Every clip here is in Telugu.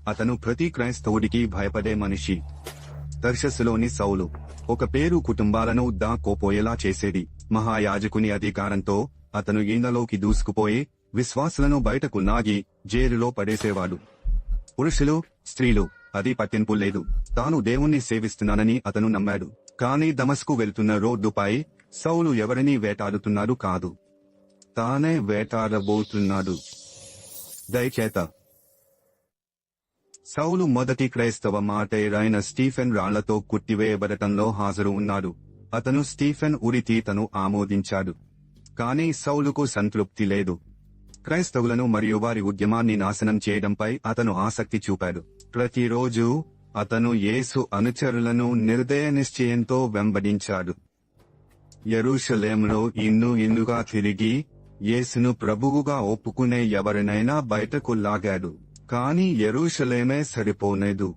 అతను ప్రతి క్రైస్తవుడికి భయపడే మనిషి. తర్షస్సులోని సౌలు ఒక పేరు కుటుంబాలను దాక్కోపోయేలా చేసేది. మహాయాజకుని అధికారంతో అతను ఇళ్లలోకి దూసుకుపోయి విశ్వాసులను బయటకు లాగి జైలులో పడేసేవాడు. పురుషులు, స్త్రీలు అది పట్టింపు లేదు. తాను దేవుణ్ణి సేవిస్తున్నానని అతను నమ్మాడు. కానీ దమస్కు వెళ్తున్న రోడ్డుపై సౌలు ఎవరినీ వేటాడుతున్నాడు కాదు, తానే వేటాడబోతున్నాడు. దయచేత సౌలు మొదటి క్రైస్తవ మార్టైరైన స్టీఫెన్ రాళ్లతో కుట్టివేయబడటంలో హాజరు ఉన్నాడు. అతను స్టీఫెన్ ఉరితీతను ఆమోదించాడు. కానీ సౌలుకు సంతృప్తి లేదు. క్రైస్తవులను మరియు వారి ఉద్యమాన్ని నాశనం చేయడంపై అతను ఆసక్తి చూపాడు. ప్రతిరోజు అతను యేసు అనుచరులను నిర్దయ నిశ్చయంతో వెంబడించాడు. యెరూషలేములో ఇన్నుగా తిరిగి యేసును ప్రభువుగా ఒప్పుకునే ఎవరినైనా బయటకు లాగాడు. కాని యెరూషలేమే సరిపోలేదు.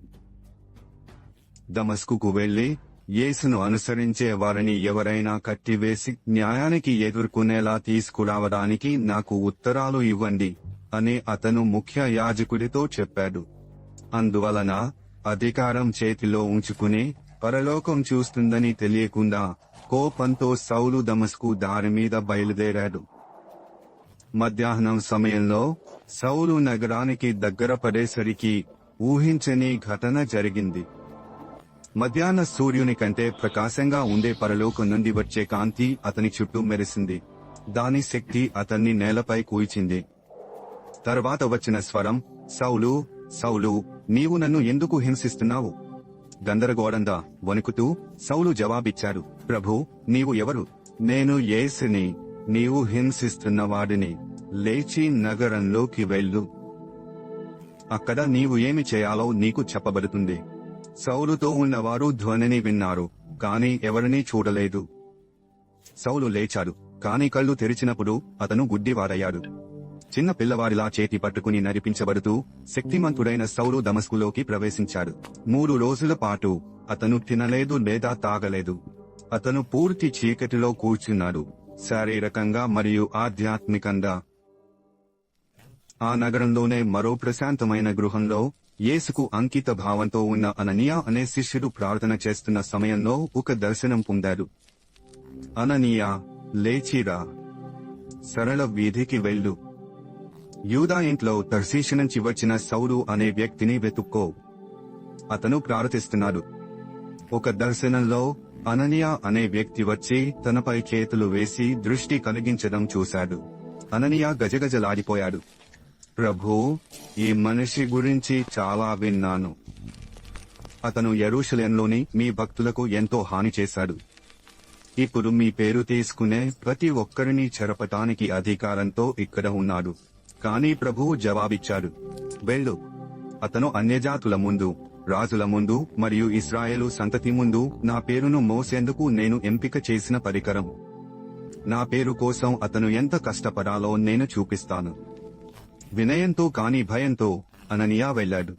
దమస్కుకు వెళ్లి యేసును అనుసరించే వారిని ఎవరైనా కట్టివేసి న్యాయానికి ఎదుర్కొనేలా తీసుకురావడానికి నాకు ఉత్తరాలు ఇవ్వండి అని అతను ముఖ్య యాజకుడితో చెప్పాడు. అందువలన అధికారం చేతిలో ఉంచుకుని పరలోకం చూస్తుందని తెలియకుండా కోపంతో సౌలు దమస్కు దారిమీద బయలుదేరాడు. మధ్యాహ్నం సమయంలో సౌలు నగరానికి దగ్గర పడేసరికి ఊహించని ఘటన జరిగింది. మధ్యాహ్న సూర్యుని కంటే ప్రకాశంగా ఉండే పరలోకం నుండి వచ్చే కాంతి అతని చుట్టూ మెరిసింది. దాని శక్తి అతన్ని నేలపై కూల్చింది. తర్వాత వచ్చిన స్వరం, సౌలు, సౌలు, నీవు నన్ను ఎందుకు హింసిస్తున్నావు? గందరగోళంగా వణుకుతూ సౌలు జవాబిచ్చాడు, ప్రభూ, నీవు ఎవరు? నేను యేసుని, నీవు హింసిస్తున్నవాడిని. లేచి నగరంలోకి వెళ్ళు. అక్కడ నీవు ఏమి చేయాలో నీకు చెప్పబడుతుంది. సౌలుతో ఉన్నవారు ధ్వనిని విన్నారు, కాని ఎవరినీ చూడలేదు. సౌలు లేచాడు, కాని కళ్ళు తెరిచినప్పుడు అతను గుడ్డివాడయ్యాడు. చిన్న పిల్లవాడిలా చేతి పట్టుకుని నడిపించబడుతూ శక్తిమంతుడైన సౌలు దమస్కులోకి ప్రవేశించాడు. 3 రోజుల పాటు అతను తినలేదు లేదా తాగలేదు. అతను పూర్తి చీకటిలో కూర్చున్నాడు, శారీరకంగా మరియు ఆధ్యాత్మికంగా. ఆ నగరంలోనే మరో ప్రశాంతమైన గృహంలో యేసుకు అంకిత భావంతో ఉన్న అననీయ అనే శిష్యుడు ప్రార్థన చేస్తున్న సమయంలో ఒక దర్శనం పొందాడు. అననీయ, లేచిరా, సరళ వీధికి వెళ్ళు. యూదా ఇంట్లో తర్షీషు నుంచి వచ్చిన సౌలు అనే వ్యక్తిని వెతుక్కో. అతను ప్రార్థిస్తున్నాడు. ఒక దర్శనంలో అననీయ అనే వ్యక్తి వచ్చి తనపై చేతులు వేసి దృష్టి కలిగించడం చూశాడు. అననీయ గజగజలాడిపోయాడు. ప్రభూ, ఈ మనిషి గురించి చాలా విన్నాను. అతను యెరూషలేంలోని మీ భక్తులకు ఎంతో హాని చేశాడు. ఇప్పుడు మీ పేరు తీసుకునే ప్రతి ఒక్కరిని చెరపటానికి అధికారంతో ఇక్కడ ఉన్నాడు. కానీ ప్రభువు జవాబిచ్చాడు, వెళ్ళు. అతను అన్యజాతుల ముందు, రాజుల ముందు మరియు ఇశ్రాయేలు సంతతి ముందు నా పేరును మోసేందుకు నేను ఎంపిక చేసిన పరికరం. నా పేరు కోసం అతను ఎంత కష్టపడాలో నేను చూపిస్తాను. వినయంతో కాని భయంతో అననీయ వెళ్ళాడు.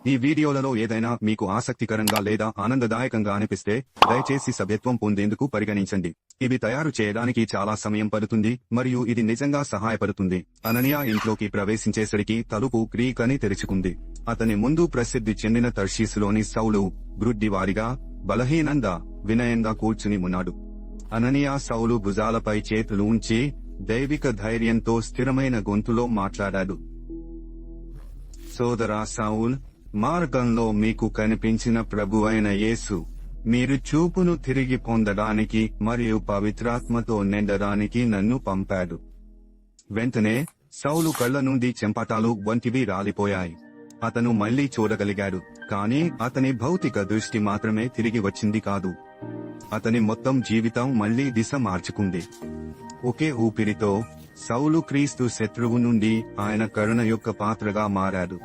ఈ వీడియోలలో ఏదైనా మీకు ఆసక్తికరంగా లేదా ఆనందదాయకంగా అనిపిస్తే దయచేసి సభ్యత్వం పొందేందుకు పరిగణించండి. ఇవి తయారు చేయడానికి చాలా సమయం పడుతుంది మరియు ఇది నిజంగా సహాయపడుతుంది. అననీయ ఇంట్లోకి ప్రవేశించేసరికి తలుపు క్రీకని తెరుచుకుంది. అతని ముందు ప్రసిద్ధి చెందిన తర్షీసులోని సౌలు గ్రుడ్డివారిగా, బలహీనంగా, వినయంగా కూర్చుని ఉన్నాడు. అననీయ సౌలు భుజాలపై చేతులు ఉంచి దైవిక ధైర్యంతో స్థిరమైన గొంతులో మాట్లాడాడు. సోదరా సౌల్, మార్గంలో మీకు కనిపించిన ప్రభువైన యేసు మీరు చూపును తిరిగి పొందడానికి మరియు పవిత్రాత్మతో నిండడానికి నన్ను పంపాడు. వెంటనే సౌలు కళ్ల నుండి చెంపటాలు వంటివి రాలిపోయాయి. అతను మళ్లీ చూడగలిగాడు, కానీ అతని భౌతిక దృష్టి మాత్రమే తిరిగి వచ్చింది కాదు. అతని మొత్తం జీవితం మళ్లీ దిశ మార్చుకుంది. ఒకే ఊపిరితో సౌలు క్రీస్తు శత్రువు నుండి ఆయన కరుణ యొక్క పాత్రగా మారాడు.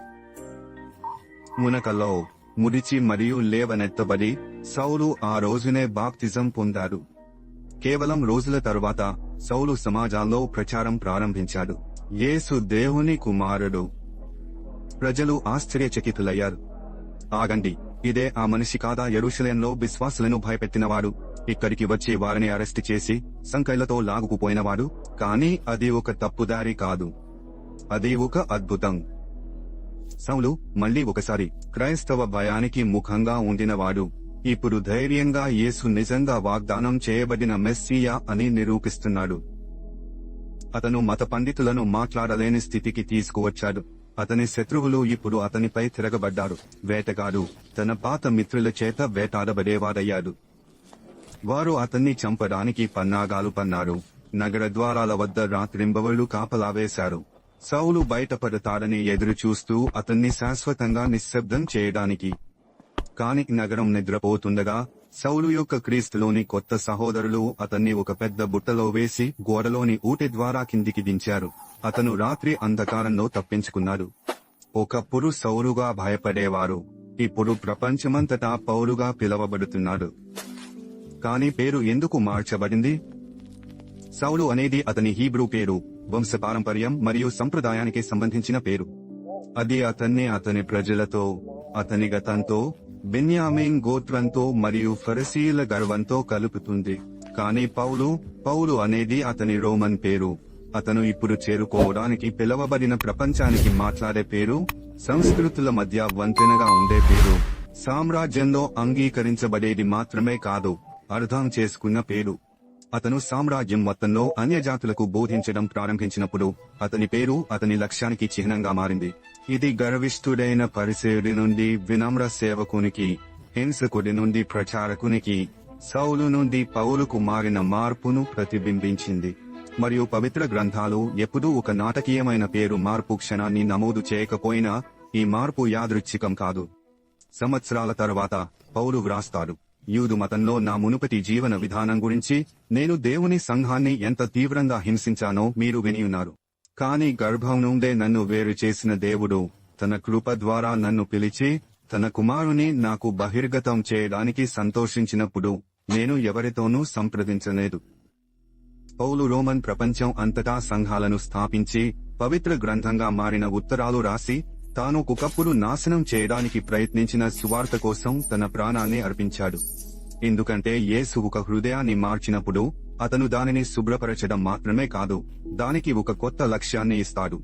మునకలో ముడిచి మరియు లేవనెత్తబడి సౌలు ఆ రోజునే బాప్తిజం పొందాడు. కేవలం రోజుల తరువాత సౌలు సమాజాల్లో ప్రచారం ప్రారంభించాడు, యేసు దేవుని కుమారుడు. ప్రజలు ఆశ్చర్యచకితులయ్యారు. ఆగండి, ఇదే ఆ మనిషి కాదా యెరూషలేంలో విశ్వాసులను భయపెట్టినవాడు, ఇక్కడికి వచ్చి వారిని అరెస్టు చేసి సంకెళ్లతో లాగుకుపోయినవాడు? కానీ అది ఒక తప్పుదారి కాదు, అది ఒక అద్భుతం. సౌలు మళ్ళీ ఒకసారి క్రైస్తవ భయానికి ముఖంగా ఉండినవాడు ఇప్పుడు ధైర్యంగా యేసు నిజంగా వాగ్దానం చేయబడిన మెస్సీయా అని నిరూపిస్తున్నాడు. అతను మత పండితులను మాట్లాడలేని స్థితికి తీసుకువచ్చాడు. అతని శత్రువులు ఇప్పుడు అతనిపై తిరగబడ్డారు. వేటగాడు తన పాత మిత్రుల చేత వేటాడబడేవాడయ్యాడు. వారు అతన్ని చంపడానికి పన్నాగాలు పన్నారు. నగర ద్వారాల వద్ద రాత్రింబవళ్లు కాపలా వేశారు. సౌలు బయటపడతాడని ఎదురుచూస్తూ అతన్ని శాశ్వతంగా నిశ్శబ్దం చేయడానికి. కాని నగరం నిద్రపోతుండగా సౌలు యొక్క క్రీస్తులోని కొత్త సహోదరులు అతన్ని ఒక పెద్ద బుట్టలో వేసి గోడలోని ఊటి ద్వారా కిందికి దించారు. అతను రాత్రి అంధకారంలో తప్పించుకున్నాడు. ఒకప్పుడు సౌలుగా భయపడేవారు ఇప్పుడు ప్రపంచమంతటా పౌలుగా పిలవబడుతున్నాడు. కాని పేరు ఎందుకు మార్చబడింది? సౌలు అనేది అతని హీబ్రూ పేరు, వంశపారంపర్యం మరియు సంప్రదాయానికి సంబంధించిన పేరు. అది అతన్ని అతని ప్రజలతో, అతని గతంతో, బెన్యామీన్ గోత్రంతో మరియు ఫరిసీయుల గర్వంతో కలుపుతుంది. కాని పౌలు అనేది అతని రోమన్ పేరు. అతను ఇప్పుడు చేరుకోవడానికి పిలవబడిన ప్రపంచానికి మాట్లాడే పేరు, సంస్కృతుల మధ్య వంతెనగా ఉండే పేరు, సామ్రాజ్యంలో అంగీకరించబడేది మాత్రమే కాదు, అర్థం చేసుకున్న పేరు. అతను సామ్రాజ్యం మొత్తంలో అన్యజాతులకు బోధించడం ప్రారంభించినప్పుడు అతని పేరు అతని లక్ష్యానికి చిహ్నంగా మారింది. ఇది గర్విష్ఠుడైన పరిసేయుడి నుండి వినమ్ర సేవకునికి, హింసకుడి నుండి ప్రచారకునికి, సౌలు నుండి పౌలుకు మారిన మార్పును ప్రతిబింబించింది. మరియు పవిత్ర గ్రంథాలు ఎప్పుడూ ఒక నాటకీయమైన పేరు మార్పు క్షణాన్ని నమోదు చేయకపోయినా ఈ మార్పు యాదృచ్ఛికం కాదు. సంవత్సరాల తర్వాత పౌలు వ్రాస్తాడు, యూదు మతంలో నా మునుపటి జీవన విధానం గురించి నేను దేవుని సంఘాన్ని ఎంత తీవ్రంగా హింసించానో మీరు వినియున్నారు. కాని గర్భం నుండే నన్ను వేరు చేసిన దేవుడు తన కృప ద్వారా నన్ను పిలిచి తన కుమారుని నాకు బహిర్గతం చేయడానికి సంతోషించినప్పుడు నేను ఎవరితోనూ సంప్రదించలేదు. పౌలు రోమన్ ప్రపంచం అంతటా సంఘాలను స్థాపించి పవిత్ర గ్రంథంగా మారిన ఉత్తరాలు రాసి తాను ఒకప్పుడు నాశనం చేయడానికి ప్రయత్నించిన సువార్త కోసం తన ప్రాణాన్ని అర్పించాడు. ఎందుకంటే యేసు ఒక హృదయాన్ని మార్చినప్పుడు అతను దానిని శుభ్రపరచడం మాత్రమే కాదు, దానికి ఒక కొత్త లక్ష్యాన్ని ఇస్తాడు.